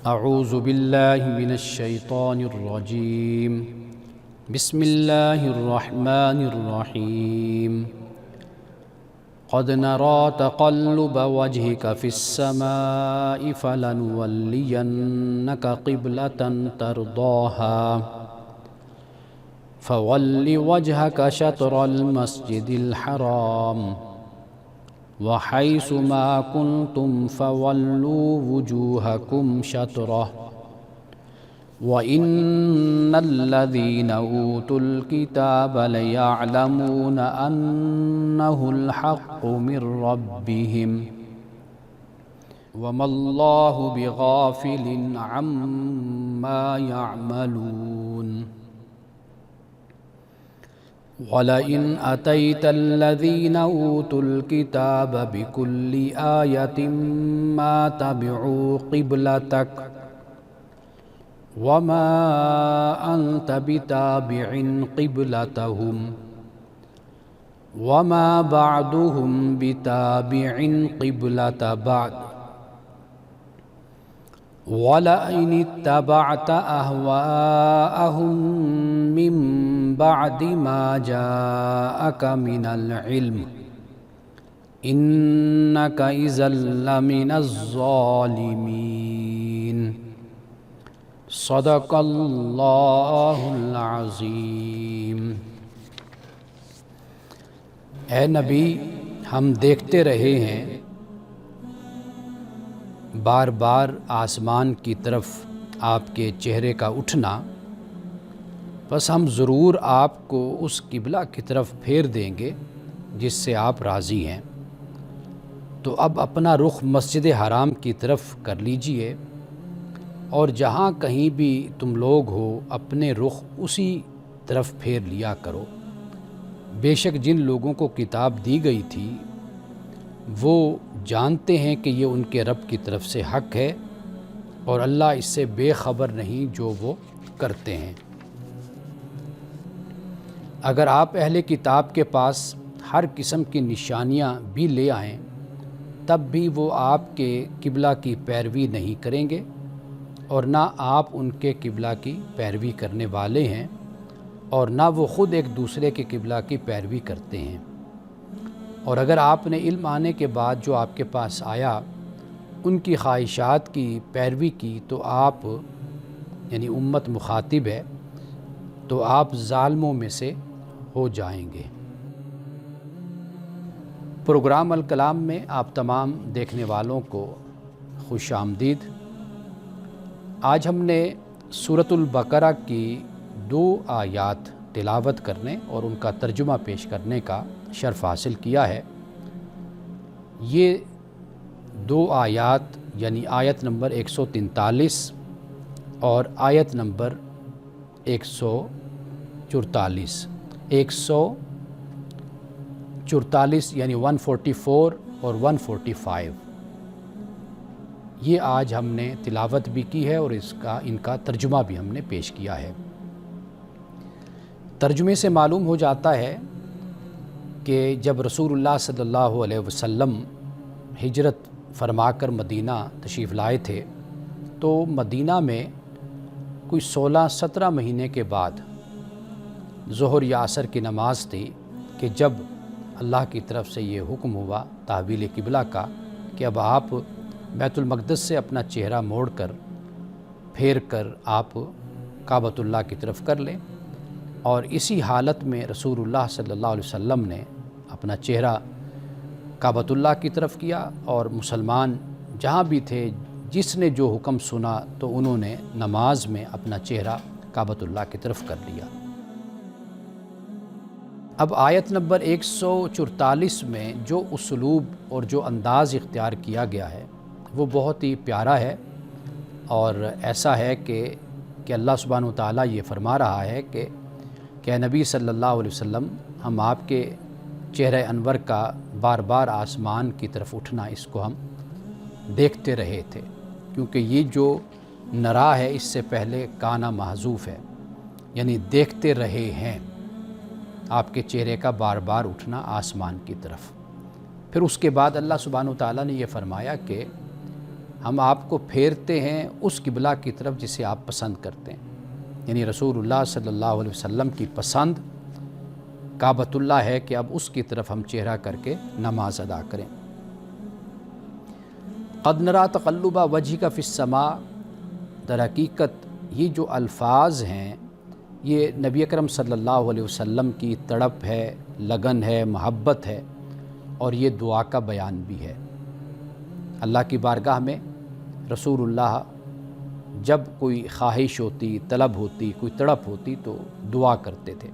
اعوذ باللہ من الشیطان الرجیم بسم اللہ الرحمن الرحیم قد نرى تقلب وجهك في السماء فلنولينك قبلة ترضاها فول وجهك شطر المسجد الحرام وحيث ما كنتم فولوا وجوهكم شطره وإن الذين أوتوا الكتاب ليعلمون أنه الحق من ربهم وما الله بغافل عما يعملون وَلَئِنْ أَتَيْتَ الَّذِينَ أُوتُوا الْكِتَابَ بِكُلِّ آيَةٍ مَا تَبِعُوا قِبْلَتَكَ وَمَا أَنْتَ بِتَابِعٍ قِبْلَتَهُمْ وَمَا بَعْضُهُمْ بِتَابِعٍ قِبْلَةَ بَعْضٍ وَلَئِنِ اتَّبَعْتَ أَهْوَاءَهُمْ مِنْ بَعْدِ مَا جَاءَكَ مِنَ الْعِلْمِ إِنَّكَ إِذًا لَمِنَ الظَّالِمِينَ صدق اللہ العظیم۔ اے نبی، ہم دیکھتے رہے ہیں بار بار آسمان کی طرف آپ کے چہرے کا اٹھنا، بس ہم ضرور آپ کو اس قبلہ کی طرف پھیر دیں گے جس سے آپ راضی ہیں۔ تو اب اپنا رخ مسجد حرام کی طرف کر لیجئے، اور جہاں کہیں بھی تم لوگ ہو اپنے رخ اسی طرف پھیر لیا کرو۔ بے شک جن لوگوں کو کتاب دی گئی تھی وہ جانتے ہیں کہ یہ ان کے رب کی طرف سے حق ہے، اور اللہ اس سے بے خبر نہیں جو وہ کرتے ہیں۔ اگر آپ اہل کتاب کے پاس ہر قسم کی نشانیاں بھی لے آئیں تب بھی وہ آپ کے قبلہ کی پیروی نہیں کریں گے، اور نہ آپ ان کے قبلہ کی پیروی کرنے والے ہیں، اور نہ وہ خود ایک دوسرے کے قبلہ کی پیروی کرتے ہیں۔ اور اگر آپ نے علم آنے کے بعد جو آپ کے پاس آیا ان کی خواہشات کی پیروی کی تو آپ یعنی امت مخاطب ہے تو آپ ظالموں میں سے ہو جائیں گے۔ پروگرام الکلام میں آپ تمام دیکھنے والوں کو خوش آمدید۔ آج ہم نے سورۃ البقرہ کی 2 آیات تلاوت کرنے اور ان کا ترجمہ پیش کرنے کا شرف حاصل کیا ہے۔ یہ 2 آیات یعنی آیت نمبر 143 اور آیت نمبر 144 یعنی 144 اور 145 یہ آج ہم نے تلاوت بھی کی ہے اور ان کا ترجمہ بھی ہم نے پیش کیا ہے۔ ترجمے سے معلوم ہو جاتا ہے کہ جب رسول اللہ صلی اللہ علیہ وسلم ہجرت فرما کر مدینہ تشریف لائے تھے تو مدینہ میں کوئی 16-17 مہینے کے بعد ظہر یا عصر کی نماز تھی کہ جب اللہ کی طرف سے یہ حکم ہوا تحویل قبلہ کا کہ اب آپ بیت المقدس سے اپنا چہرہ موڑ کر پھیر کر آپ کعبۃ اللہ کی طرف کر لیں، اور اسی حالت میں رسول اللہ صلی اللہ علیہ وسلم نے اپنا چہرہ کعبۃ اللہ کی طرف کیا، اور مسلمان جہاں بھی تھے جس نے جو حکم سنا تو انہوں نے نماز میں اپنا چہرہ کعبۃ اللہ کی طرف کر لیا۔ اب آیت نمبر 144 میں جو اسلوب اور جو انداز اختیار کیا گیا ہے وہ بہت ہی پیارا ہے، اور ایسا ہے کہ اللہ سبحانہ وتعالیٰ یہ فرما رہا ہے کہ نبی صلی اللہ علیہ وسلم ہم آپ کے چہرہ انور کا بار بار آسمان کی طرف اٹھنا اس کو ہم دیکھتے رہے تھے، کیونکہ یہ جو نرا ہے اس سے پہلے کانا محذوف ہے، یعنی دیکھتے رہے ہیں آپ کے چہرے کا بار بار اٹھنا آسمان کی طرف۔ پھر اس کے بعد اللہ سبحانہ وتعالیٰ نے یہ فرمایا کہ ہم آپ کو پھیرتے ہیں اس قبلہ کی طرف جسے آپ پسند کرتے ہیں، یعنی رسول اللہ صلی اللہ علیہ وسلم کی پسند کعبۃ اللہ ہے کہ اب اس کی طرف ہم چہرہ کر کے نماز ادا کریں۔ قد نرا تقلب وجهک فی السماء، در حقیقت یہ جو الفاظ ہیں یہ نبی اکرم صلی اللہ علیہ وسلم کی تڑپ ہے، لگن ہے، محبت ہے، اور یہ دعا کا بیان بھی ہے۔ اللہ کی بارگاہ میں رسول اللہ جب کوئی خواہش ہوتی، طلب ہوتی، کوئی تڑپ ہوتی تو دعا کرتے تھے۔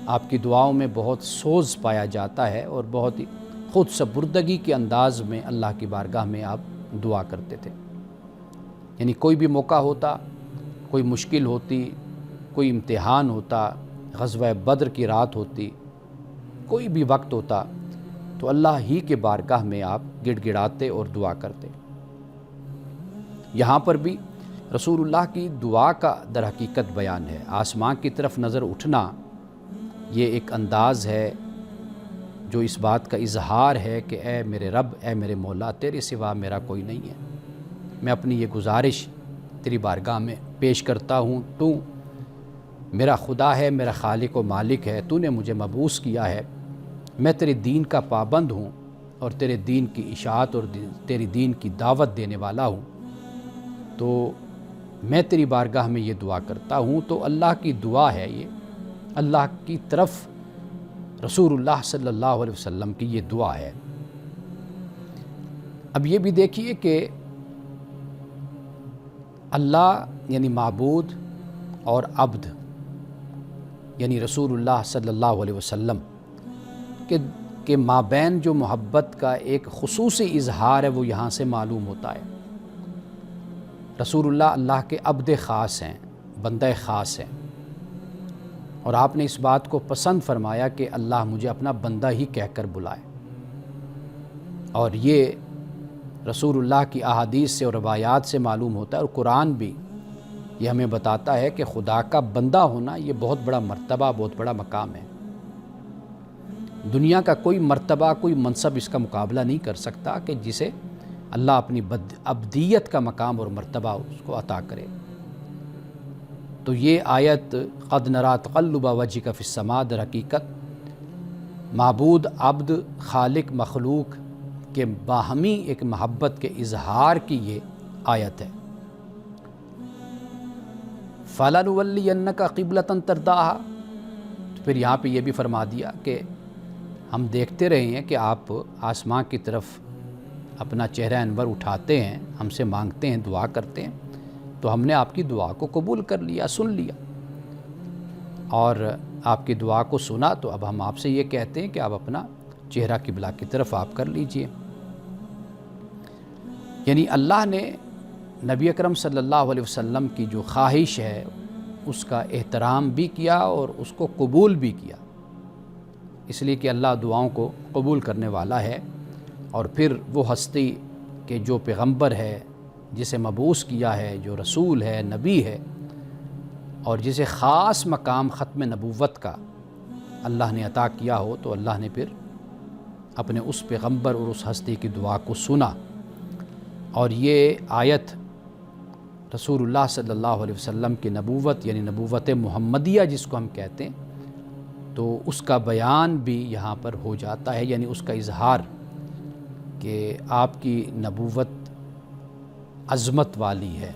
آپ کی دعاؤں میں بہت سوز پایا جاتا ہے اور بہت ہی خود سپردگی کے انداز میں اللہ کی بارگاہ میں آپ دعا کرتے تھے۔ یعنی کوئی بھی موقع ہوتا، کوئی مشکل ہوتی، کوئی امتحان ہوتا، غزوہ بدر کی رات ہوتی، کوئی بھی وقت ہوتا تو اللہ ہی کے بارگاہ میں آپ گڑ گڑاتے اور دعا کرتے۔ یہاں پر بھی رسول اللہ کی دعا کا در حقیقت بیان ہے۔ آسمان کی طرف نظر اٹھنا یہ ایک انداز ہے جو اس بات کا اظہار ہے کہ اے میرے رب، اے میرے مولا، تیرے سوا میرا کوئی نہیں ہے۔ میں اپنی یہ گزارش تیری بارگاہ میں پیش کرتا ہوں، تو میرا خدا ہے، میرا خالق و مالک ہے، تو نے مجھے مبعوث کیا ہے، میں تیرے دین کا پابند ہوں اور تیرے دین کی اشاعت اور تیری دین کی دعوت دینے والا ہوں، تو میں تیری بارگاہ میں یہ دعا کرتا ہوں۔ تو اللہ کی دعا ہے یہ، اللہ کی طرف رسول اللہ صلی اللہ علیہ وسلم کی یہ دعا ہے۔ اب یہ بھی دیکھیے کہ اللہ یعنی معبود اور عبد یعنی رسول اللہ صلی اللہ علیہ وسلم کے مابین جو محبت کا ایک خصوصی اظہار ہے وہ یہاں سے معلوم ہوتا ہے۔ رسول اللہ اللہ کے عبد خاص ہیں، بندہ خاص ہیں، اور آپ نے اس بات کو پسند فرمایا کہ اللہ مجھے اپنا بندہ ہی کہہ کر بلائے، اور یہ رسول اللہ کی احادیث سے اور روایات سے معلوم ہوتا ہے، اور قرآن بھی یہ ہمیں بتاتا ہے کہ خدا کا بندہ ہونا یہ بہت بڑا مرتبہ، بہت بڑا مقام ہے۔ دنیا کا کوئی مرتبہ، کوئی منصب اس کا مقابلہ نہیں کر سکتا کہ جسے اللہ اپنی عبدیت کا مقام اور مرتبہ اس کو عطا کرے۔ تو یہ آیت قد نرا تقلب وجهک فی السماء در حقیقت معبود، عبد، خالق، مخلوق کے باہمی ایک محبت کے اظہار کی یہ آیت ہے۔ فَلَنُوَلِّيَنَّكَ قِبْلَةً تَرْضَاهَا، تو پھر یہاں پہ یہ بھی فرما دیا کہ ہم دیکھتے رہے ہیں کہ آپ آسمان کی طرف اپنا چہرہ انور اٹھاتے ہیں، ہم سے مانگتے ہیں، دعا کرتے ہیں، تو ہم نے آپ کی دعا کو قبول کر لیا، سن لیا، اور آپ کی دعا کو سنا تو اب ہم آپ سے یہ کہتے ہیں کہ آپ اپنا چہرہ قبلہ کی طرف آپ کر لیجئے۔ یعنی اللہ نے نبی اکرم صلی اللہ علیہ وسلم کی جو خواہش ہے اس کا احترام بھی کیا اور اس کو قبول بھی کیا، اس لیے کہ اللہ دعاؤں کو قبول کرنے والا ہے۔ اور پھر وہ ہستی کہ جو پیغمبر ہے، جسے مبعوث کیا ہے، جو رسول ہے، نبی ہے، اور جسے خاص مقام ختم نبوت کا اللہ نے عطا کیا ہو، تو اللہ نے پھر اپنے اس پیغمبر اور اس ہستی کی دعا کو سنا۔ اور یہ آیت رسول اللہ صلی اللہ علیہ وسلم کی نبوت یعنی نبوت محمدیہ جس کو ہم کہتے ہیں، تو اس کا بیان بھی یہاں پر ہو جاتا ہے، یعنی اس کا اظہار کہ آپ کی نبوت عظمت والی ہے،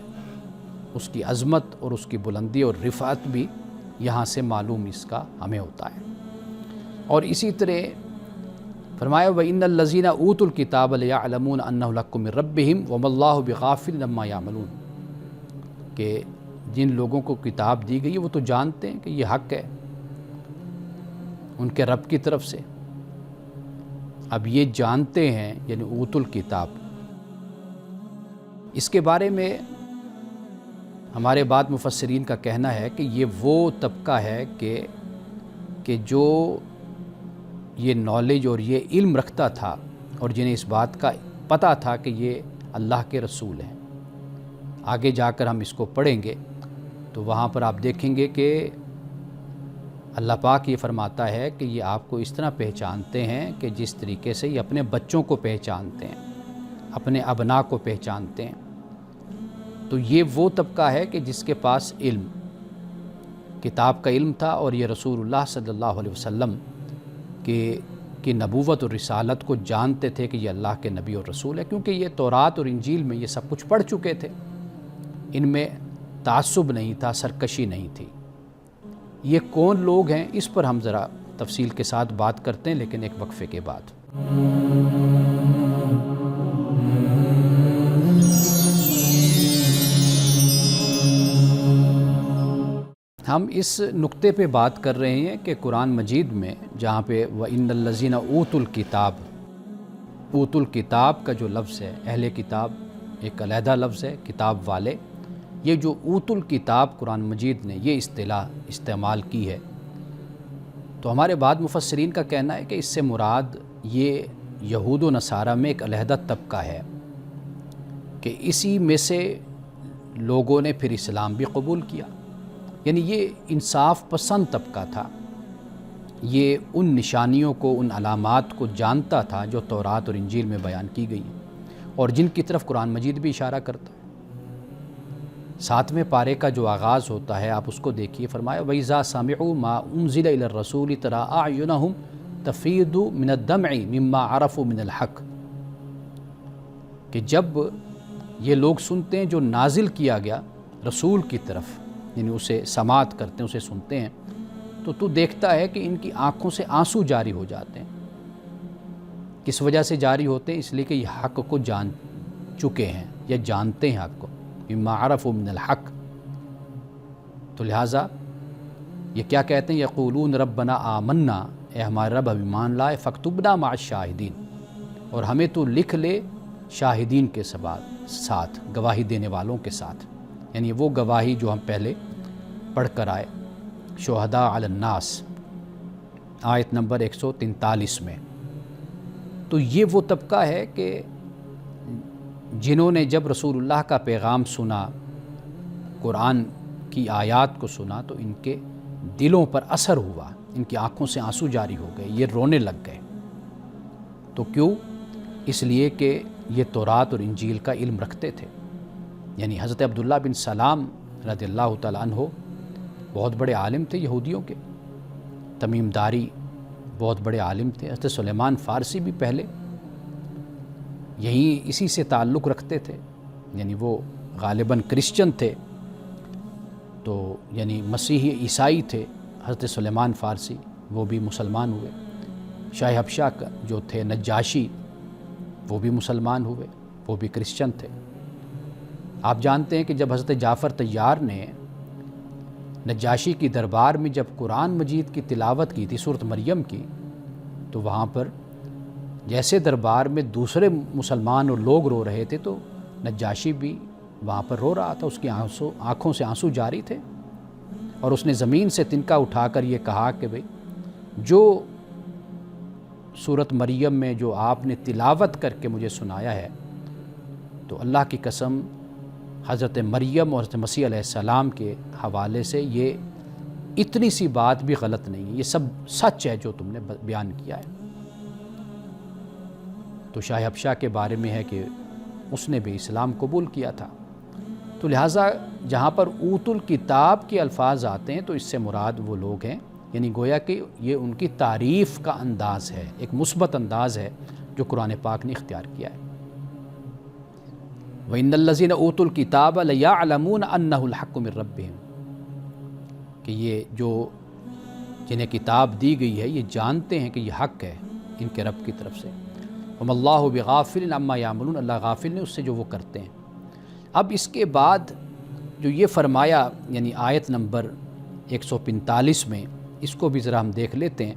اس کی عظمت اور اس کی بلندی اور رفعت بھی یہاں سے معلوم اس کا ہمیں ہوتا ہے۔ اور اسی طرح فرمایا وَإِنَّ الَّذِينَ أُوتُوا الْكِتَابَ لَيَعْلَمُونَ أَنَّهُ الْحَقُّ مِنْ رَبِّهِمْ وَمَا اللَّهُ بِغَافِلٍ عَمَّا يَعْمَلُونَ، کہ جن لوگوں کو کتاب دی گئی ہے وہ تو جانتے ہیں کہ یہ حق ہے ان کے رب کی طرف سے۔ اب یہ جانتے ہیں یعنی اوت الکتاب، اس کے بارے میں ہمارے بعد مفسرین کا کہنا ہے کہ یہ وہ طبقہ ہے کہ جو یہ نالج اور یہ علم رکھتا تھا اور جنہیں اس بات کا پتہ تھا کہ یہ اللہ کے رسول ہیں۔ آگے جا کر ہم اس کو پڑھیں گے تو وہاں پر آپ دیکھیں گے کہ اللہ پاک یہ فرماتا ہے کہ یہ آپ کو اس طرح پہچانتے ہیں کہ جس طریقے سے یہ اپنے بچوں کو پہچانتے ہیں۔ اپنے ابنا کو پہچانتے ہیں۔ تو یہ وہ طبقہ ہے کہ جس کے پاس علم، کتاب کا علم تھا، اور یہ رسول اللہ صلی اللہ علیہ وسلم کی نبوت اور رسالت کو جانتے تھے کہ یہ اللہ کے نبی اور رسول ہے، کیونکہ یہ تورات اور انجیل میں یہ سب کچھ پڑھ چکے تھے۔ ان میں تعصب نہیں تھا، سرکشی نہیں تھی۔ یہ کون لوگ ہیں، اس پر ہم ذرا تفصیل کے ساتھ بات کرتے ہیں، لیکن ایک وقفے کے بعد۔ ہم اس نقطے پہ بات کر رہے ہیں کہ قرآن مجید میں جہاں پہ وَإِنَّ الَّذِينَ أُوتُوا الْكِتَابَ، اوت الکتاب کا جو لفظ ہے، اہل کتاب ایک علیحدہ لفظ ہے، کتاب والے، یہ جو اوت الکتاب قرآن مجید نے یہ اصطلاح استعمال کی ہے، تو ہمارے بعد مفسرین کا کہنا ہے کہ اس سے مراد یہ یہود و نصارہ میں ایک علیحدہ طبقہ ہے کہ اسی میں سے لوگوں نے پھر اسلام بھی قبول کیا، یعنی یہ انصاف پسند طبقہ تھا، یہ ان نشانیوں کو، ان علامات کو جانتا تھا جو تورات اور انجیل میں بیان کی گئی ہیں اور جن کی طرف قرآن مجید بھی اشارہ کرتا ہے۔ 7ویں پارے کا جو آغاز ہوتا ہے آپ اس کو دیکھیے، فرمایا وَإِذَا سَمِعُوا مَا أُنزِلَ إِلَى الرَّسُولِ تَرَىٰ أَعْيُنَهُمْ تَفِيضُ مِنَ الدَّمْعِ مِمَّا عَرَفُوا مِنَ الْحَقِّ، کہ جب یہ لوگ سنتے ہیں جو نازل کیا گیا رسول کی طرف، یعنی اسے سماعت کرتے ہیں، اسے سنتے ہیں، تو دیکھتا ہے کہ ان کی آنکھوں سے آنسو جاری ہو جاتے ہیں۔ کس وجہ سے جاری ہوتے ہیں؟ اس لیے کہ یہ حق کو جان چکے ہیں یا جانتے ہیں حق کو، مما عرفوا من الحق۔ تو لہٰذا یہ کیا کہتے ہیں؟ یقولون ربنا آمنا، اے ہمارے رب ہم ایمان لائے، فاکتبنا مع الشاہدین، اور ہمیں تو لکھ لے شاہدین کے ساتھ، گواہی دینے والوں کے ساتھ، یعنی وہ گواہی جو ہم پہلے پڑھ کر آئے، شہداء علی الناس، آیت نمبر 143 میں۔ تو یہ وہ طبقہ ہے کہ جنہوں نے جب رسول اللہ کا پیغام سنا، قرآن کی آیات کو سنا، تو ان کے دلوں پر اثر ہوا، ان کی آنکھوں سے آنسو جاری ہو گئے، یہ رونے لگ گئے۔ تو کیوں؟ اس لیے کہ یہ تورات اور انجیل کا علم رکھتے تھے۔ یعنی حضرت عبداللہ بن سلام رضی اللہ تعالیٰ عنہ بہت بڑے عالم تھے یہودیوں کے، تمیم داری بہت بڑے عالم تھے، حضرت سلیمان فارسی بھی پہلے یہی اسی سے تعلق رکھتے تھے، یعنی وہ غالباً کرسچن تھے، تو یعنی مسیحی عیسائی تھے حضرت سلیمان فارسی، وہ بھی مسلمان ہوئے۔ شاہ حبشہ کا جو تھے نجاشی، وہ بھی مسلمان ہوئے، وہ بھی کرسچن تھے۔ آپ جانتے ہیں کہ جب حضرت جعفر طیار نے نجاشی کی دربار میں جب قرآن مجید کی تلاوت کی تھی، سورۃ مریم کی، تو وہاں پر جیسے دربار میں دوسرے مسلمان اور لوگ رو رہے تھے، تو نجاشی بھی وہاں پر رو رہا تھا، اس کی آنکھوں سے آنسو جاری تھے، اور اس نے زمین سے تنکا اٹھا کر یہ کہا کہ بھئی جو سورۃ مریم میں جو آپ نے تلاوت کر کے مجھے سنایا ہے، تو اللہ کی قسم حضرت مریم اور حضرت مسیح علیہ السلام کے حوالے سے یہ اتنی سی بات بھی غلط نہیں ہے، یہ سب سچ ہے جو تم نے بیان کیا ہے۔ تو شاہ حبشہ کے بارے میں ہے کہ اس نے بھی اسلام قبول کیا تھا۔ تو لہٰذا جہاں پر اوت الکتاب کے الفاظ آتے ہیں تو اس سے مراد وہ لوگ ہیں، یعنی گویا کہ یہ ان کی تعریف کا انداز ہے، ایک مثبت انداز ہے جو قرآن پاک نے اختیار کیا ہے۔ وَإِنَّ الَّذِينَ أُوتُوا الْكِتَابَ لَيَعْلَمُونَ أَنَّهُ الْحَقُّ مِنْ رَبِّهِمْ، کہ یہ جو جنہیں کتاب دی گئی ہے یہ جانتے ہیں کہ یہ حق ہے ان کے رب کی طرف سے۔ وَمَا اللَّهُ بِغَافِلٍ عَمَّا يَعْمَلُونَ، اللہ غافل نہیں اس سے جو وہ کرتے ہیں۔ اب اس کے بعد جو یہ فرمایا، یعنی آیت نمبر 145 میں، اس کو بھی ذرا ہم دیکھ لیتے ہیں۔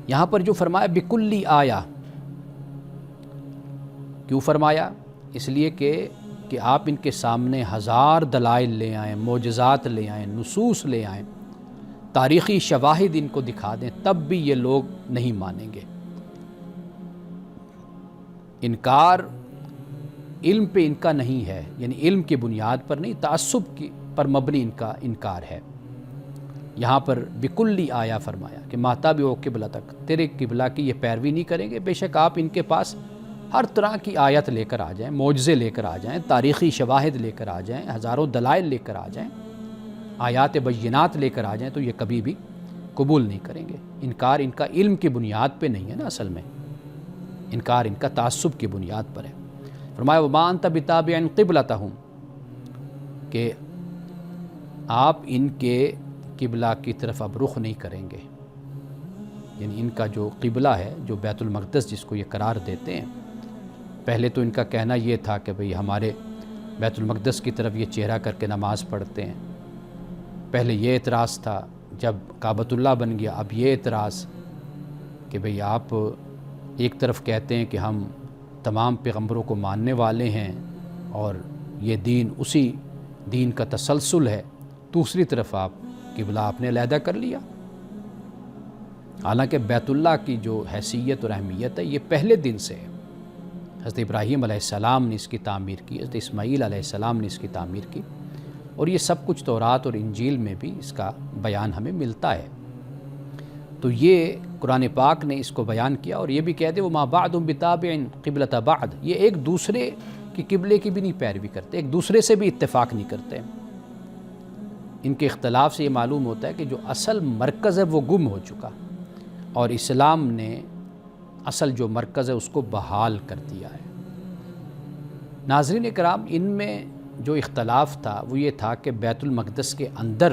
یہاں پر جو فرمایا بِكُلِّ آیہ، کیوں فرمایا؟ اس لیے کہ آپ ان کے سامنے ہزار دلائل لے آئیں، معجزات لے آئیں، نصوص لے آئیں، تاریخی شواہد ان کو دکھا دیں، تب بھی یہ لوگ نہیں مانیں گے۔ انکار علم پہ ان کا نہیں ہے، یعنی علم کی بنیاد پر نہیں، تعصب پر مبنی ان کا انکار ہے۔ یہاں پر بکلی آیا فرمایا کہ ماتابعوا قبلتک، تیرے قبلہ کی یہ پیروی نہیں کریں گے، بے شک آپ ان کے پاس ہر طرح کی آیت لے کر آ جائیں، معجزے لے کر آ جائیں، تاریخی شواہد لے کر آ جائیں، ہزاروں دلائل لے کر آ جائیں، آیات بینات لے کر آ جائیں، تو یہ کبھی بھی قبول نہیں کریں گے۔ انکار ان کا علم کی بنیاد پہ نہیں ہے نا، اصل میں انکار ان کا تعصب کی بنیاد پر ہے۔ فرمایا وَمَا أَنْتَ بِتَابِعٍ قِبْلَتَهُمْ، کہ آپ ان کے قبلہ کی طرف اب رخ نہیں کریں گے، یعنی ان کا جو قبلہ ہے، جو بیت المقدس جس کو یہ قرار دیتے ہیں، پہلے تو ان کا کہنا یہ تھا کہ بھئی ہمارے بیت المقدس کی طرف یہ چہرہ کر کے نماز پڑھتے ہیں۔ پہلے یہ اعتراض تھا، جب کعبۃ اللہ بن گیا اب یہ اعتراض کہ بھئی آپ ایک طرف کہتے ہیں کہ ہم تمام پیغمبروں کو ماننے والے ہیں اور یہ دین اسی دین کا تسلسل ہے، دوسری طرف آپ قبلہ آپ نے علیحدہ کر لیا۔ حالانکہ بیت اللہ کی جو حیثیت اور اہمیت ہے یہ پہلے دن سے ہے۔ حضرت ابراہیم علیہ السلام نے اس کی تعمیر کی، حضرت اسماعیل علیہ السلام نے اس کی تعمیر کی، اور یہ سب کچھ تورات اور انجیل میں بھی اس کا بیان ہمیں ملتا ہے۔ تو یہ قرآن پاک نے اس کو بیان کیا، اور یہ بھی کہہ دے وَمَا بَعْضٌ بِتَابِعٍ قِبْلَةَ بَعْضٍ، یہ ایک دوسرے کی قبلے کی بھی نہیں پیروی کرتے، ایک دوسرے سے بھی اتفاق نہیں کرتے۔ ان کے اختلاف سے یہ معلوم ہوتا ہے کہ جو اصل مرکز ہے وہ گم ہو چکا، اور اسلام نے اصل جو مرکز ہے اس کو بحال کر دیا ہے۔ ناظرین کرام، ان میں جو اختلاف تھا وہ یہ تھا کہ بیت المقدس کے اندر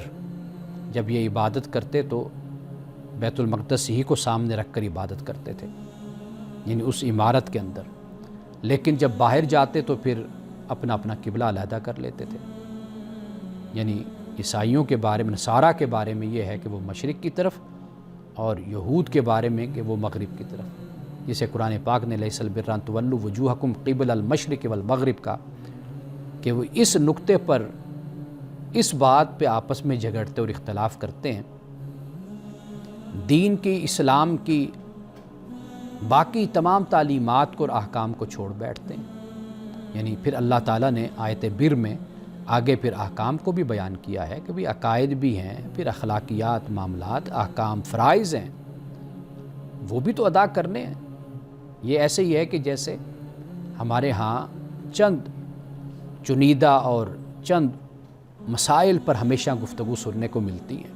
جب یہ عبادت کرتے تو بیت المقدس ہی کو سامنے رکھ کر عبادت کرتے تھے، یعنی اس عمارت کے اندر، لیکن جب باہر جاتے تو پھر اپنا اپنا قبلہ علیحدہ کر لیتے تھے۔ یعنی عیسائیوں کے بارے میں، نصارہ کے بارے میں یہ ہے کہ وہ مشرق کی طرف، اور یہود کے بارے میں کہ وہ مغرب کی طرف، جسے قرآن پاک نے لیس البر ان تولوا وجوہکم قبل المشرق والمغرب کا، کہ وہ اس نقطے پر اس بات پہ آپس میں جھگڑتے اور اختلاف کرتے ہیں، دین کی، اسلام کی باقی تمام تعلیمات کو اور احکام کو چھوڑ بیٹھتے ہیں۔ یعنی پھر اللہ تعالیٰ نے آیت بر میں آگے پھر احکام کو بھی بیان کیا ہے کہ بھی عقائد بھی ہیں، پھر اخلاقیات، معاملات، احکام، فرائض ہیں، وہ بھی تو ادا کرنے ہیں۔ یہ ایسے ہی ہے کہ جیسے ہمارے ہاں چند چنیدہ اور چند مسائل پر ہمیشہ گفتگو سننے کو ملتی ہیں۔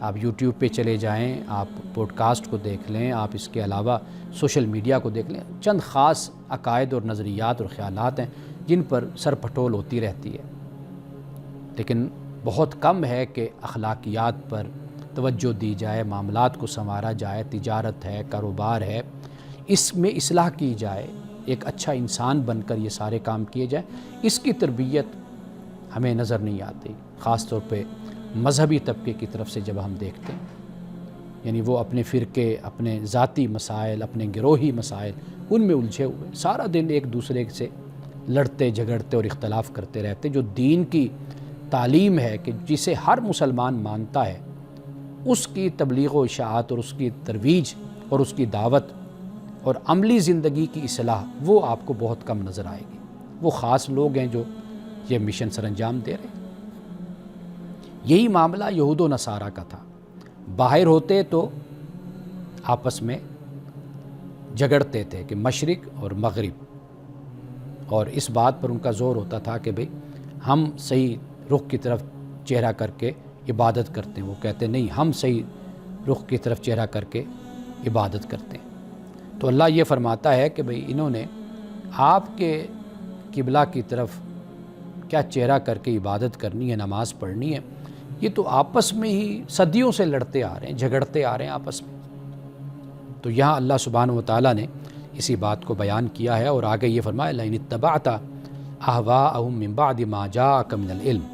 آپ یوٹیوب پہ چلے جائیں، آپ پوڈ کاسٹ کو دیکھ لیں، آپ اس کے علاوہ سوشل میڈیا کو دیکھ لیں، چند خاص عقائد اور نظریات اور خیالات ہیں جن پر سر پٹول ہوتی رہتی ہے، لیکن بہت کم ہے کہ اخلاقیات پر توجہ دی جائے، معاملات کو سنوارا جائے، تجارت ہے، کاروبار ہے، اس میں اصلاح کی جائے، ایک اچھا انسان بن کر یہ سارے کام کیے جائیں۔ اس کی تربیت ہمیں نظر نہیں آتی، خاص طور پہ مذہبی طبقے کی طرف سے جب ہم دیکھتے ہیں، یعنی وہ اپنے فرقے، اپنے ذاتی مسائل، اپنے گروہی مسائل، ان میں الجھے ہوئے سارا دن ایک دوسرے سے لڑتے جھگڑتے اور اختلاف کرتے رہتے۔ جو دین کی تعلیم ہے کہ جسے ہر مسلمان مانتا ہے، اس کی تبلیغ و اشاعت اور اس کی ترویج اور اس کی دعوت اور عملی زندگی کی اصلاح، وہ آپ کو بہت کم نظر آئے گی۔ وہ خاص لوگ ہیں جو یہ مشن سر انجام دے رہے ہیں۔ یہی معاملہ یہود و نصارہ کا تھا، باہر ہوتے تو آپس میں جھگڑتے تھے کہ مشرق اور مغرب، اور اس بات پر ان کا زور ہوتا تھا کہ بھئی ہم صحیح رخ کی طرف چہرہ کر کے عبادت کرتے ہیں، وہ کہتے نہیں ہم صحیح رخ کی طرف چہرہ کر کے عبادت کرتے ہیں۔ تو اللہ یہ فرماتا ہے کہ بھئی انہوں نے آپ کے قبلہ کی طرف کیا چہرہ کر کے عبادت کرنی ہے، نماز پڑھنی ہے، یہ تو آپس میں ہی صدیوں سے لڑتے آ رہے ہیں، جھگڑتے آ رہے ہیں آپس میں۔ تو یہاں اللہ سبحانہ و تعالیٰ نے اسی بات کو بیان کیا ہے، اور آگے یہ فرمایا لَإِنِ اتَّبَعْتَ أَهْوَاءَهُم مِّن بَعْدِ مَا جَاءَكَ مِنَ الْعِلْمِ،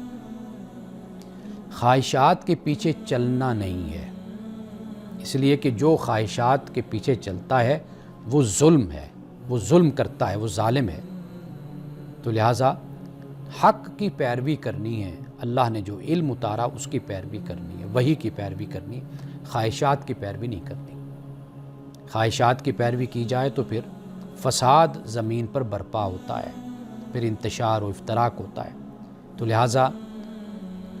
خواہشات کے پیچھے چلنا نہیں ہے، اس لیے کہ جو خواہشات کے پیچھے چلتا ہے وہ ظلم ہے، وہ ظلم کرتا ہے، وہ ظالم ہے۔ تو لہٰذا حق کی پیروی کرنی ہے، اللہ نے جو علم اتارا اس کی پیروی کرنی ہے، وحی کی پیروی کرنی ہے، خواہشات کی پیروی نہیں کرنی۔ خواہشات کی پیروی کی جائے تو پھر فساد زمین پر برپا ہوتا ہے، پھر انتشار و افتراق ہوتا ہے۔ تو لہٰذا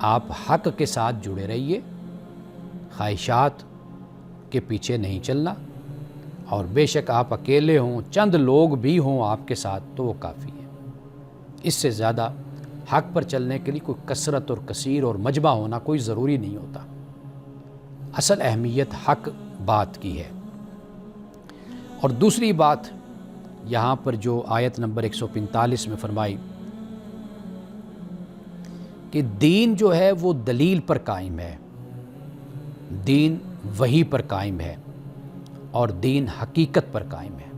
آپ حق کے ساتھ جڑے رہیے، خواہشات کے پیچھے نہیں چلنا، اور بے شک آپ اکیلے ہوں، چند لوگ بھی ہوں آپ کے ساتھ تو وہ کافی ہے۔ اس سے زیادہ حق پر چلنے کے لیے کوئی کثرت اور کثیر اور مجمع ہونا کوئی ضروری نہیں ہوتا۔ اصل اہمیت حق بات کی ہے۔ اور دوسری بات یہاں پر جو آیت نمبر 145 میں فرمائی کہ دین جو ہے وہ دلیل پر قائم ہے، دین وحی پر قائم ہے، اور دین حقیقت پر قائم ہے،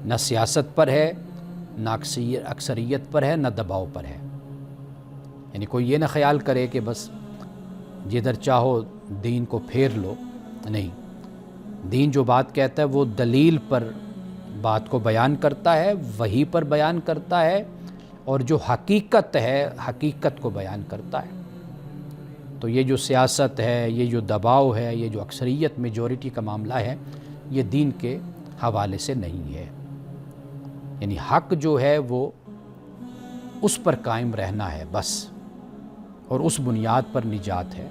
نہ سیاست پر ہے، نہ اکثریت پر ہے، نہ دباؤ پر ہے۔ یعنی کوئی یہ نہ خیال کرے کہ بس جدھر چاہو دین کو پھیر لو، نہیں، دین جو بات کہتا ہے وہ دلیل پر بات کو بیان کرتا ہے، وحی پر بیان کرتا ہے، اور جو حقیقت ہے حقیقت کو بیان کرتا ہے۔ تو یہ جو سیاست ہے، یہ جو دباؤ ہے، یہ جو اکثریت میجورٹی کا معاملہ ہے، یہ دین کے حوالے سے نہیں ہے۔ یعنی حق جو ہے وہ اس پر قائم رہنا ہے بس، اور اس بنیاد پر نجات ہے۔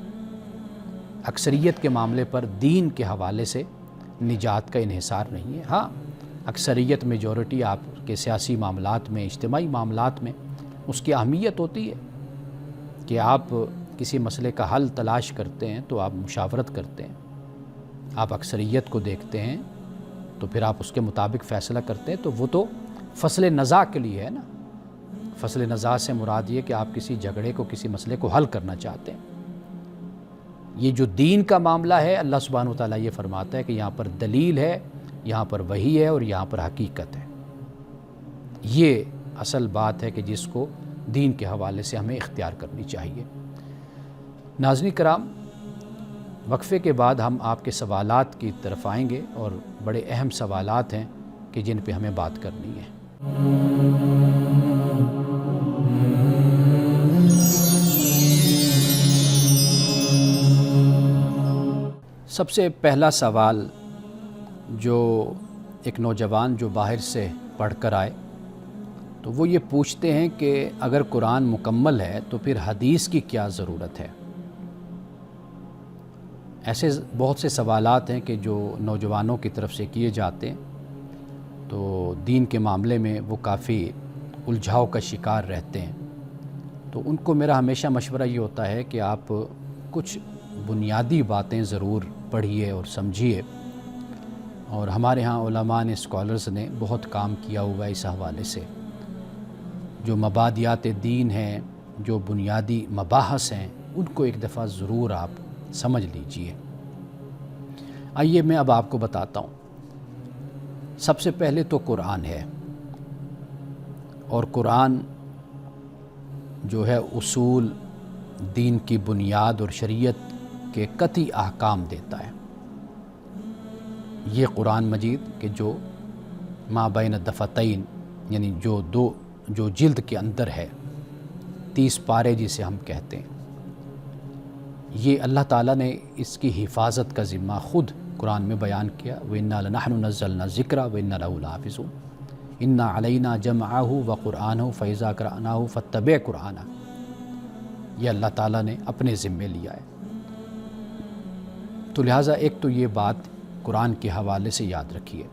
اکثریت کے معاملے پر دین کے حوالے سے نجات کا انحصار نہیں ہے۔ ہاں، اکثریت میجورٹی آپ کے سیاسی معاملات میں، اجتماعی معاملات میں اس کی اہمیت ہوتی ہے کہ آپ کسی مسئلے کا حل تلاش کرتے ہیں تو آپ مشاورت کرتے ہیں، آپ اکثریت کو دیکھتے ہیں تو پھر آپ اس کے مطابق فیصلہ کرتے ہیں، تو وہ تو فصل نزاع کے لیے ہے نا۔ فصل نزاع سے مراد یہ کہ آپ کسی جھگڑے کو، کسی مسئلے کو حل کرنا چاہتے ہیں۔ یہ جو دین کا معاملہ ہے، اللہ سبحانہ و تعالیٰ یہ فرماتا ہے کہ یہاں پر دلیل ہے، یہاں پر وحی ہے، اور یہاں پر حقیقت ہے۔ یہ اصل بات ہے کہ جس کو دین کے حوالے سے ہمیں اختیار کرنی چاہیے۔ ناظرین کرام، وقفے کے بعد ہم آپ کے سوالات کی طرف آئیں گے، اور بڑے اہم سوالات ہیں کہ جن پہ ہمیں بات کرنی ہے۔ سب سے پہلا سوال جو ایک نوجوان جو باہر سے پڑھ کر آئے تو وہ یہ پوچھتے ہیں کہ اگر قرآن مکمل ہے تو پھر حدیث کی کیا ضرورت ہے؟ ایسے بہت سے سوالات ہیں کہ جو نوجوانوں کی طرف سے کیے جاتے ہیں، تو دین کے معاملے میں وہ کافی الجھاؤ کا شکار رہتے ہیں۔ تو ان کو میرا ہمیشہ مشورہ یہ ہوتا ہے کہ آپ کچھ بنیادی باتیں ضرور پڑھیے اور سمجھیے، اور ہمارے ہاں علماء نے، اسکالرز نے بہت کام کیا ہوا ہے اس حوالے سے۔ جو مبادیات دین ہیں، جو بنیادی مباحث ہیں، ان کو ایک دفعہ ضرور آپ سمجھ لیجئے۔ آئیے میں اب آپ کو بتاتا ہوں۔ سب سے پہلے تو قرآن ہے، اور قرآن جو ہے اصول، دین کی بنیاد اور شریعت کے قطعی احکام دیتا ہے۔ یہ قرآن مجید کہ جو ما بین الدفتین، یعنی جو جلد کے اندر ہے، 30 پارے جسے ہم کہتے ہیں، یہ اللہ تعالیٰ نے اس کی حفاظت کا ذمہ خود قرآن میں بیان کیا۔ وَإِنَّا لَنَحْنُ نَزَّلْنَا الذِّكْرَ وَإِنَّا لَهُ لَحَافِظُونَ إِنَّا عَلَيْنَا جَمْعَهُ وَقُرْآنَهُ فَإِذَا قَرَأْنَاهُ فَاتَّبِعْ قُرْآنَهُ، یہ اللہ تعالیٰ نے اپنے ذمے لیا ہے۔ تو لہٰذا ایک تو یہ بات قرآن کے حوالے سے یاد رکھیے۔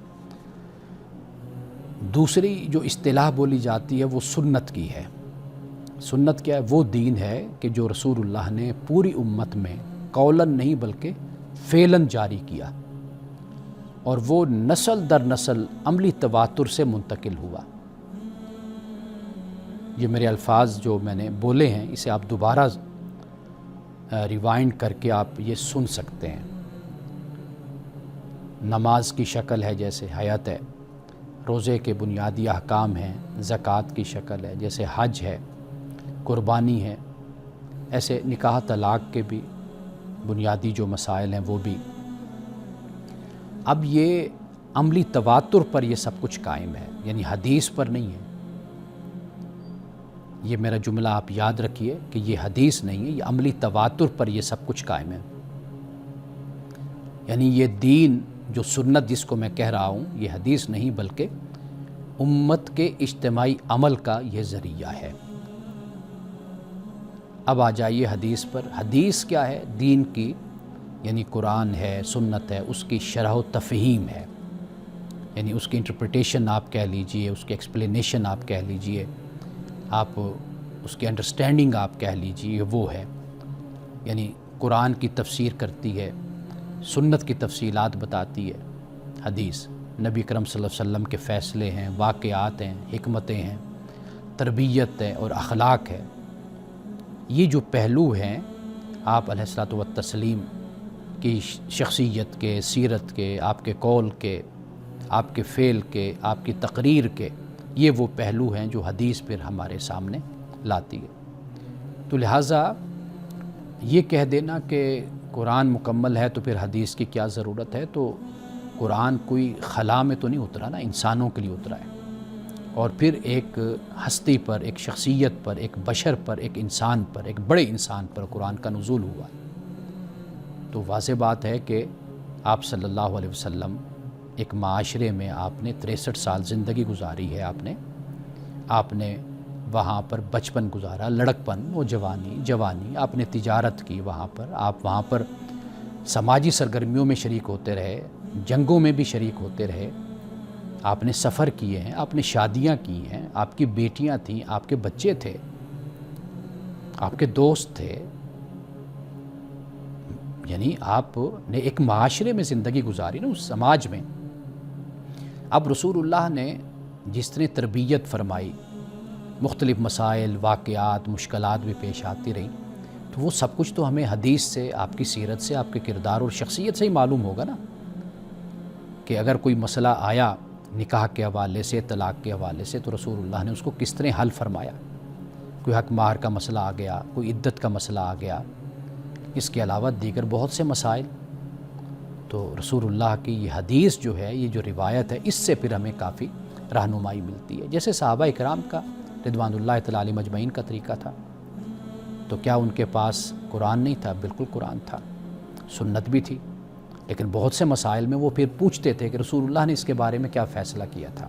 دوسری جو اصطلاح بولی جاتی ہے وہ سنت کی ہے۔ سنت کیا ہے؟ وہ دین ہے کہ جو رسول اللہ نے پوری امت میں قولاً نہیں بلکہ فعلاً جاری کیا، اور وہ نسل در نسل عملی تواتر سے منتقل ہوا۔ یہ میرے الفاظ جو میں نے بولے ہیں، اسے آپ دوبارہ ریوائنڈ کر کے آپ یہ سن سکتے ہیں۔ نماز کی شکل ہے جیسے حیات ہے، روزے کے بنیادی احکام ہیں، زکوٰۃ کی شکل ہے جیسے حج ہے، قربانی ہے، ایسے نکاح طلاق کے بھی بنیادی جو مسائل ہیں وہ بھی۔ اب یہ عملی تواتر پر یہ سب کچھ قائم ہے، یعنی حدیث پر نہیں ہے۔ یہ میرا جملہ آپ یاد رکھیے کہ یہ حدیث نہیں ہے، یہ عملی تواتر پر یہ سب کچھ قائم ہے۔ یعنی یہ دین جو سنت جس کو میں کہہ رہا ہوں، یہ حدیث نہیں بلکہ امت کے اجتماعی عمل کا یہ ذریعہ ہے۔ اب آ جائیے حدیث پر۔ حدیث کیا ہے؟ دین کی، یعنی قرآن ہے، سنت ہے، اس کی شرح و تفہیم ہے، یعنی اس کی انٹرپریٹیشن آپ کہہ لیجئے، اس کی ایکسپلینیشن آپ کہہ لیجئے، آپ اس کی انڈرسٹینڈنگ آپ کہہ لیجئے، وہ ہے۔ یعنی قرآن کی تفسیر کرتی ہے، سنت کی تفصیلات بتاتی ہے حدیث، نبی کرم صلی اللہ علیہ وسلم کے فیصلے ہیں، واقعات ہیں، حکمتیں ہیں، تربیت ہے اور اخلاق ہے۔ یہ جو پہلو ہیں آپ علیہ الصلوۃ والتسلیم کی شخصیت کے، سیرت کے، آپ کے قول کے، آپ کے فعل کے، آپ کی تقریر کے، یہ وہ پہلو ہیں جو حدیث پھر ہمارے سامنے لاتی ہے۔ تو لہٰذا یہ کہہ دینا کہ قرآن مکمل ہے تو پھر حدیث کی کیا ضرورت ہے، تو قرآن کوئی خلا میں تو نہیں اترا نا، انسانوں کے لیے اترا ہے، اور پھر ایک ہستی پر، ایک شخصیت پر، ایک بشر پر، ایک انسان پر، ایک بڑے انسان پر قرآن کا نزول ہوا ہے۔ تو واضح بات ہے کہ آپ صلی اللہ علیہ وسلم ایک معاشرے میں آپ نے 63 سال زندگی گزاری ہے، آپ نے وہاں پر بچپن گزارا، لڑکپن، نوجوانی، جوانی، آپ نے تجارت کی وہاں پر، آپ وہاں پر سماجی سرگرمیوں میں شریک ہوتے رہے، جنگوں میں بھی شریک ہوتے رہے، آپ نے سفر کیے ہیں، آپ نے شادیاں کی ہیں، آپ کی بیٹیاں تھیں، آپ کے بچے تھے، آپ کے دوست تھے، یعنی آپ نے ایک معاشرے میں زندگی گزاری نا، اس سماج میں۔ اب رسول اللہ نے جس طرح تربیت فرمائی، مختلف مسائل، واقعات، مشکلات بھی پیش آتی رہیں، تو وہ سب کچھ تو ہمیں حدیث سے، آپ کی سیرت سے، آپ کے کردار اور شخصیت سے ہی معلوم ہوگا نا، کہ اگر کوئی مسئلہ آیا نکاح کے حوالے سے، طلاق کے حوالے سے، تو رسول اللہ نے اس کو کس طرح حل فرمایا۔ کوئی حق مہر کا مسئلہ آ گیا، کوئی عدت کا مسئلہ آ گیا، اس کے علاوہ دیگر بہت سے مسائل، تو رسول اللہ کی یہ حدیث جو ہے، یہ جو روایت ہے، اس سے پھر ہمیں کافی رہنمائی ملتی ہے۔ جیسے صحابہ اکرام کا رضوان اللہ تعالی علیہم اجمعین کا طریقہ تھا، تو کیا ان کے پاس قرآن نہیں تھا؟ بالکل قرآن تھا، سنت بھی تھی، لیکن بہت سے مسائل میں وہ پھر پوچھتے تھے کہ رسول اللہ نے اس کے بارے میں کیا فیصلہ کیا تھا،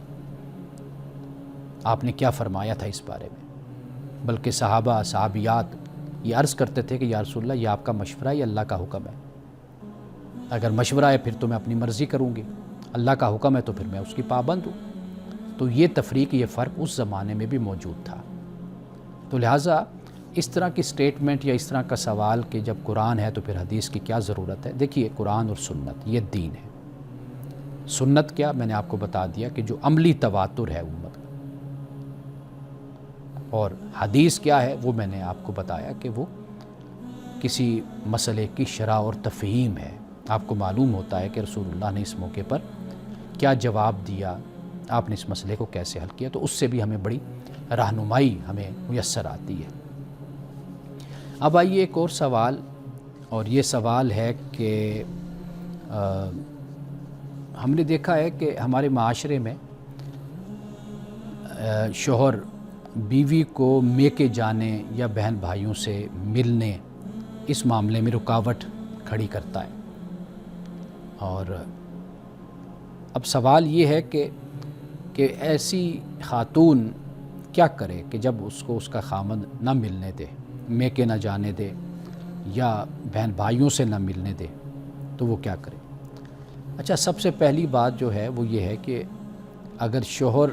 آپ نے کیا فرمایا تھا اس بارے میں۔ بلکہ صحابہ، صحابیات یہ عرض کرتے تھے کہ یا رسول اللہ، یہ آپ کا مشورہ ہے، یہ اللہ کا حکم ہے؟ اگر مشورہ ہے پھر تو میں اپنی مرضی کروں گی، اللہ کا حکم ہے تو پھر میں اس کی پابند ہوں۔ تو یہ تفریق، یہ فرق اس زمانے میں بھی موجود تھا۔ تو لہٰذا اس طرح کی سٹیٹمنٹ یا اس طرح کا سوال کہ جب قرآن ہے تو پھر حدیث کی کیا ضرورت ہے، دیکھیے قرآن اور سنت یہ دین ہے۔ سنت کیا، میں نے آپ کو بتا دیا کہ جو عملی تواتر ہے امت کا، اور حدیث کیا ہے وہ میں نے آپ کو بتایا کہ وہ کسی مسئلے کی شرح اور تفہیم ہے۔ آپ کو معلوم ہوتا ہے کہ رسول اللہ نے اس موقع پر کیا جواب دیا، آپ نے اس مسئلے کو کیسے حل کیا، تو اس سے بھی ہمیں بڑی رہنمائی ہمیں میسر آتی ہے۔ اب آئیے ایک اور سوال، اور یہ سوال ہے کہ ہم نے دیکھا ہے کہ ہمارے معاشرے میں شوہر بیوی کو میکے جانے یا بہن بھائیوں سے ملنے، اس معاملے میں رکاوٹ کھڑی کرتا ہے۔ اور اب سوال یہ ہے کہ ایسی خاتون کیا کرے کہ جب اس کو اس کا خامند نہ ملنے دے، میکے نہ جانے دے یا بہن بھائیوں سے نہ ملنے دے، تو وہ کیا کرے؟ اچھا، سب سے پہلی بات جو ہے وہ یہ ہے کہ اگر شوہر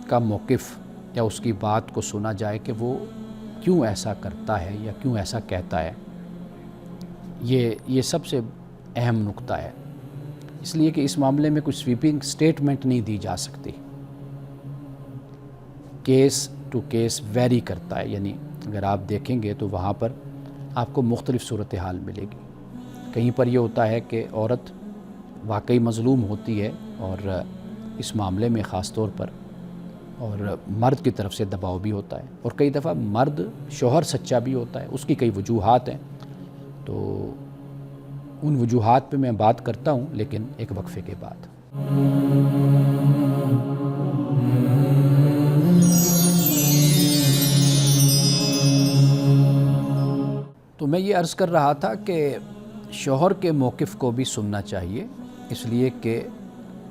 کا موقف یا اس کی بات کو سنا جائے کہ وہ کیوں ایسا کرتا ہے یا کیوں ایسا کہتا ہے، یہ سب سے اہم نقطہ ہے، اس لیے کہ اس معاملے میں کوئی سویپنگ سٹیٹمنٹ نہیں دی جا سکتی، کیس ٹو کیس ویری کرتا ہے۔ یعنی اگر آپ دیکھیں گے تو وہاں پر آپ کو مختلف صورتحال ملے گی۔ کہیں پر یہ ہوتا ہے کہ عورت واقعی مظلوم ہوتی ہے، اور اس معاملے میں خاص طور پر، اور مرد کی طرف سے دباؤ بھی ہوتا ہے، اور کئی دفعہ مرد شوہر سچا بھی ہوتا ہے، اس کی کئی وجوہات ہیں، تو ان وجوہات پہ میں بات کرتا ہوں لیکن ایک وقفے کے بعد۔ تو میں یہ عرض کر رہا تھا کہ شوہر کے موقف کو بھی سننا چاہیے، اس لیے کہ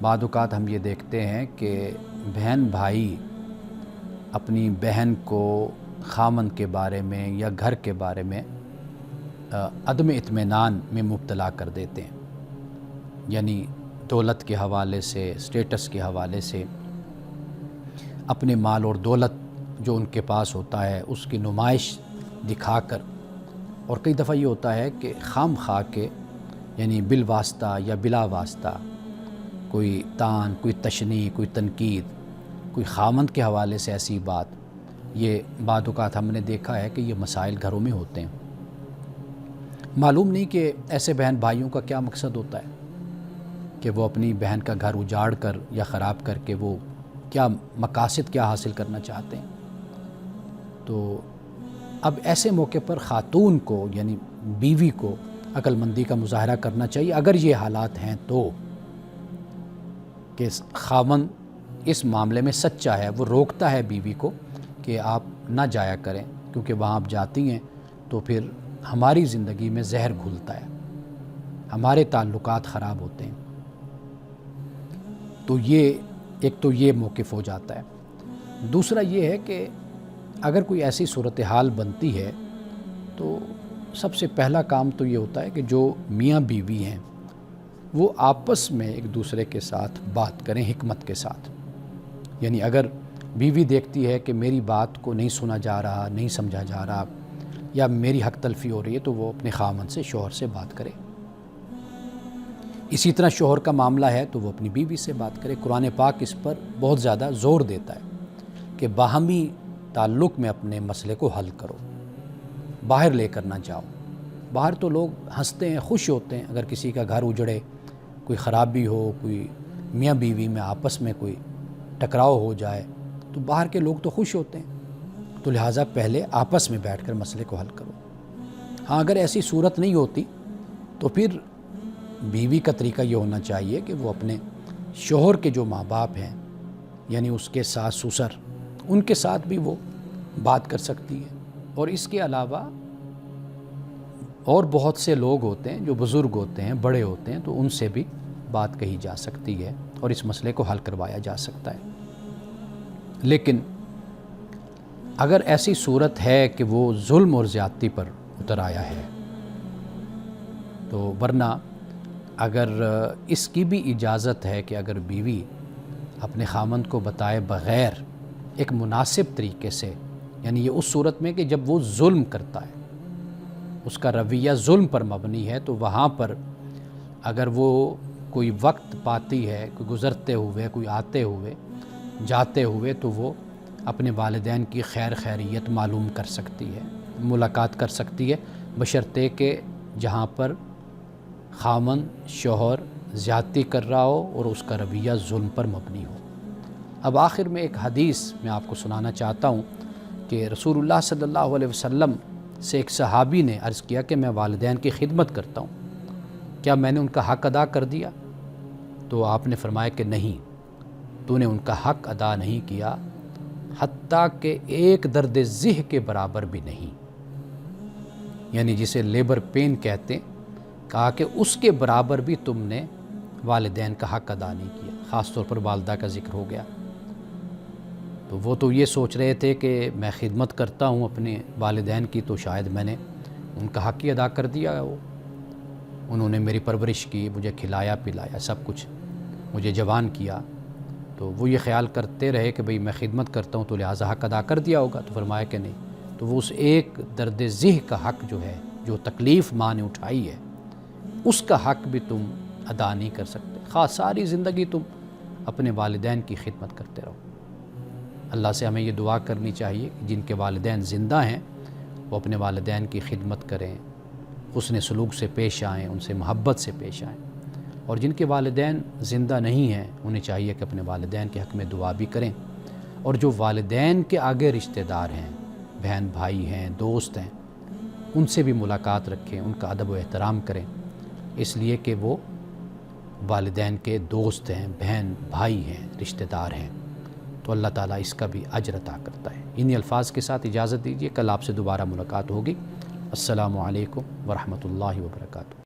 بعض اوقات ہم یہ دیکھتے ہیں کہ بہن بھائی اپنی بہن کو خامند کے بارے میں یا گھر کے بارے میں عدم اطمینان میں مبتلا کر دیتے ہیں، یعنی دولت کے حوالے سے، اسٹیٹس کے حوالے سے، اپنے مال اور دولت جو ان کے پاس ہوتا ہے اس کی نمائش دکھا کر، اور کئی دفعہ یہ ہوتا ہے کہ خام خواہ کے یعنی بالواسطہ یا بلا واسطہ کوئی تان، کوئی تشنیع، کوئی تنقید، کوئی خامند کے حوالے سے ایسی بات، یہ بعض اوقات ہم نے دیکھا ہے کہ یہ مسائل گھروں میں ہوتے ہیں۔ معلوم نہیں کہ ایسے بہن بھائیوں کا کیا مقصد ہوتا ہے کہ وہ اپنی بہن کا گھر اجاڑ کر یا خراب کر کے وہ کیا مقاصد کیا حاصل کرنا چاہتے ہیں۔ تو اب ایسے موقع پر خاتون کو یعنی بیوی کو عقل مندی کا مظاہرہ کرنا چاہیے، اگر یہ حالات ہیں تو، کہ خاوند اس معاملے میں سچا ہے، وہ روکتا ہے بیوی کو کہ آپ نہ جایا کریں، کیونکہ وہاں آپ جاتی ہیں تو پھر ہماری زندگی میں زہر گھلتا ہے، ہمارے تعلقات خراب ہوتے ہیں۔ تو یہ موقف ہو جاتا ہے۔ دوسرا یہ ہے کہ اگر کوئی ایسی صورتحال بنتی ہے تو سب سے پہلا کام تو یہ ہوتا ہے کہ جو میاں بیوی ہیں وہ آپس میں ایک دوسرے کے ساتھ بات کریں حکمت کے ساتھ۔ یعنی اگر بیوی دیکھتی ہے کہ میری بات کو نہیں سنا جا رہا، نہیں سمجھا جا رہا، یا میری حق تلفی ہو رہی ہے، تو وہ اپنے خاوند سے، شوہر سے بات کرے۔ اسی طرح شوہر کا معاملہ ہے تو وہ اپنی بیوی سے بات کرے۔ قرآن پاک اس پر بہت زیادہ زور دیتا ہے کہ باہمی تعلق میں اپنے مسئلے کو حل کرو، باہر لے کر نہ جاؤ۔ باہر تو لوگ ہنستے ہیں، خوش ہوتے ہیں، اگر کسی کا گھر اجڑے، کوئی خرابی ہو، کوئی میاں بیوی میں آپس میں کوئی ٹکراؤ ہو جائے تو باہر کے لوگ تو خوش ہوتے ہیں۔ تو لہٰذا پہلے آپس میں بیٹھ کر مسئلے کو حل کرو۔ ہاں اگر ایسی صورت نہیں ہوتی تو پھر بیوی کا طریقہ یہ ہونا چاہیے کہ وہ اپنے شوہر کے جو ماں باپ ہیں یعنی اس کے ساس سسر، ان کے ساتھ بھی وہ بات کر سکتی ہے۔ اور اس کے علاوہ اور بہت سے لوگ ہوتے ہیں جو بزرگ ہوتے ہیں، بڑے ہوتے ہیں، تو ان سے بھی بات کہی جا سکتی ہے اور اس مسئلے کو حل کروایا جا سکتا ہے۔ لیکن اگر ایسی صورت ہے کہ وہ ظلم اور زیادتی پر اتر آیا ہے تو ورنہ اگر اس کی بھی اجازت ہے کہ اگر بیوی اپنے خامند کو بتائے بغیر ایک مناسب طریقے سے، یعنی یہ اس صورت میں کہ جب وہ ظلم کرتا ہے، اس کا رویہ ظلم پر مبنی ہے، تو وہاں پر اگر وہ کوئی وقت پاتی ہے، کوئی گزرتے ہوئے، کوئی آتے ہوئے، جاتے ہوئے، تو وہ اپنے والدین کی خیر خیریت معلوم کر سکتی ہے، ملاقات کر سکتی ہے، بشرطے کہ جہاں پر خاوند شوہر زیادتی کر رہا ہو اور اس کا رویہ ظلم پر مبنی ہو۔ اب آخر میں ایک حدیث میں آپ کو سنانا چاہتا ہوں کہ رسول اللہ صلی اللہ علیہ وسلم سے ایک صحابی نے عرض کیا کہ میں والدین کی خدمت کرتا ہوں، کیا میں نے ان کا حق ادا کر دیا؟ تو آپ نے فرمایا کہ نہیں، تو نے ان کا حق ادا نہیں کیا، حتیٰ کہ ایک درد ذہ کے برابر بھی نہیں، یعنی جسے لیبر پین کہتے ہیں، کہا کہ اس کے برابر بھی تم نے والدین کا حق ادا نہیں کیا۔ خاص طور پر والدہ کا ذکر ہو گیا، تو وہ تو یہ سوچ رہے تھے کہ میں خدمت کرتا ہوں اپنے والدین کی، تو شاید میں نے ان کا حق ہی ادا کر دیا ہے، انہوں نے میری پرورش کی، مجھے کھلایا پلایا، سب کچھ مجھے جوان کیا، تو وہ یہ خیال کرتے رہے کہ بھئی میں خدمت کرتا ہوں تو لہٰذا حق ادا کر دیا ہوگا۔ تو فرمایا کہ نہیں، تو وہ اس ایک درد ذہ کا حق جو ہے، جو تکلیف ماں نے اٹھائی ہے، اس کا حق بھی تم ادا نہیں کر سکتے، خاص ساری زندگی تم اپنے والدین کی خدمت کرتے رہو۔ اللہ سے ہمیں یہ دعا کرنی چاہیے کہ جن کے والدین زندہ ہیں وہ اپنے والدین کی خدمت کریں، حسن سلوک سے پیش آئیں، ان سے محبت سے پیش آئیں، اور جن کے والدین زندہ نہیں ہیں انہیں چاہیے کہ اپنے والدین کے حق میں دعا بھی کریں، اور جو والدین کے آگے رشتہ دار ہیں، بہن بھائی ہیں، دوست ہیں، ان سے بھی ملاقات رکھیں، ان کا ادب و احترام کریں، اس لیے کہ وہ والدین کے دوست ہیں، بہن بھائی ہیں، رشتہ دار ہیں، تو اللہ تعالیٰ اس کا بھی اجر عطا کرتا ہے۔ انہی الفاظ کے ساتھ اجازت دیجیے، کل آپ سے دوبارہ ملاقات ہوگی۔ السلام علیکم ورحمۃ اللہ وبرکاتہ۔